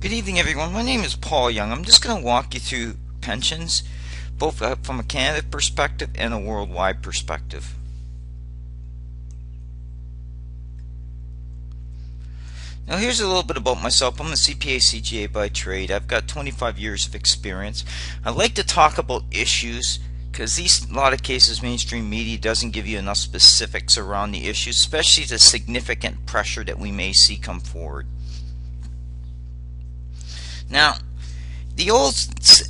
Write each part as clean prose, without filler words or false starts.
Good evening, everyone. My name is Paul Young. I'm just going to walk you through pensions, both from a Canada perspective and a worldwide perspective. Now, here's a little bit about myself. I'm a CPA CGA by trade. I've got 25 years of experience. I like to talk about issues because a lot of cases mainstream media doesn't give you enough specifics around the issues, especially the significant pressure that we may see come forward. Now, the old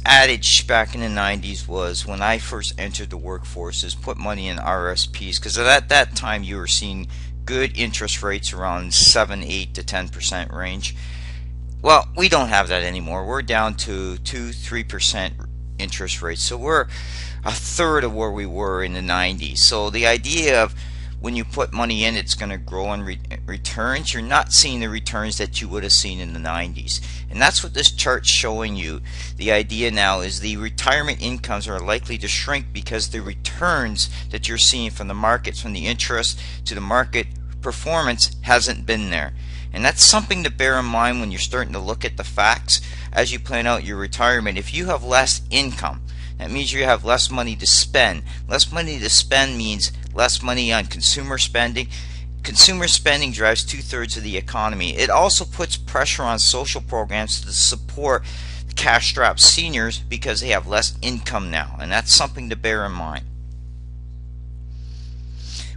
adage back in the 90s was, when I first entered the workforce, is put money in RRSPs, because at that time you were seeing good interest rates around 7, 8 to 10% range. Well, we don't have that anymore. We're down to 2, 3% interest rates. So we're a third of where we were in the 90s. So the idea of when you put money in, it's going to grow in returns. You're not seeing the returns that you would have seen in the 90s. And that's what this chart's showing you. The idea now is the retirement incomes are likely to shrink because the returns that you're seeing from the markets, from the interest to the market performance, hasn't been there. And that's something to bear in mind when you're starting to look at the facts as you plan out your retirement. If you have less income, that means you have less money to spend. Less money to spend means less money on consumer spending. Consumer spending drives 2/3 of the economy. It also puts pressure on social programs to support cash-strapped seniors because they have less income now, and that's something to bear in mind.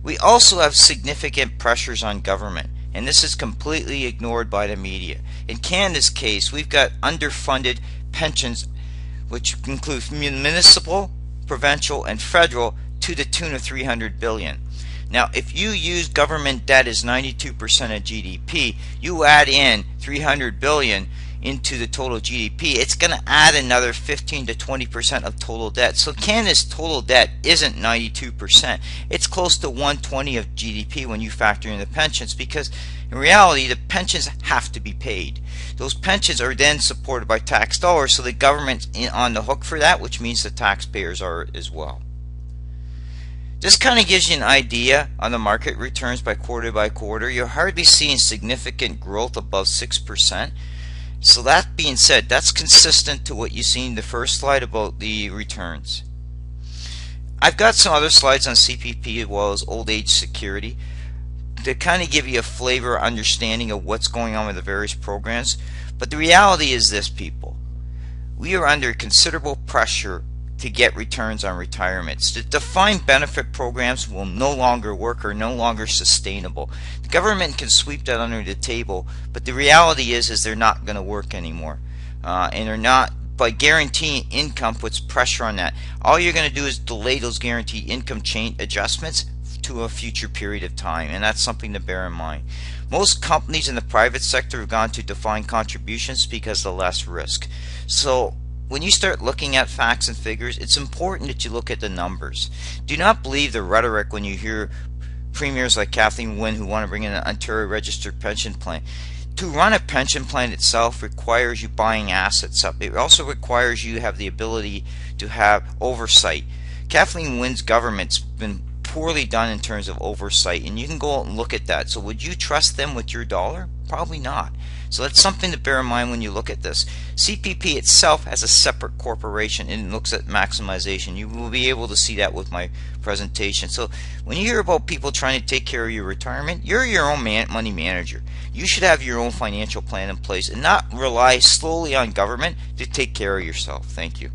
We also have significant pressures on government, and this is completely ignored by the media. In Canada's case, we've got underfunded pensions, which include municipal, provincial, and federal, to the tune of $300 billion. Now, if you use government debt as 92% of GDP, you add in $300 billion into the total GDP, it's going to add another 15 to 20% of total debt. So Canada's total debt isn't 92%. It's close to 120 of GDP when you factor in the pensions, because in reality the pensions have to be paid. Those pensions are then supported by tax dollars, so the government's on the hook for that, which means the taxpayers are as well. This kind of gives you an idea on the market returns by quarter. You're hardly seeing significant growth above 6%. So that being said, that's consistent to what you see in the first slide about the returns. I've got some other slides on CPP as well as old age security to kind of give you a flavor understanding of what's going on with the various programs. But the reality is this, people. We are under considerable pressure to get returns on retirements. The defined benefit programs will no longer work, or no longer sustainable. The government can sweep that under the table, but the reality is they're not going to work anymore. And they're not, by guaranteeing income puts pressure on that. All you're going to do is delay those guaranteed income change adjustments to a future period of time, and that's something to bear in mind. Most companies in the private sector have gone to defined contributions because of less risk. So when you start looking at facts and figures, it's important that you look at the numbers. Do not believe the rhetoric when you hear premiers like Kathleen Wynne who want to bring in an Ontario registered pension plan. To run a pension plan itself requires you buying assets up. It also requires you have the ability to have oversight. Kathleen Wynne's government's been poorly done in terms of oversight, and you can go out and look at that. So would you trust them with your dollar? Probably not. So that's something to bear in mind when you look at this. CPP itself has a separate corporation and looks at maximization. You will be able to see that with my presentation. So when you hear about people trying to take care of your retirement, you're your own money manager. You should have your own financial plan in place and not rely solely on government to take care of yourself. Thank you.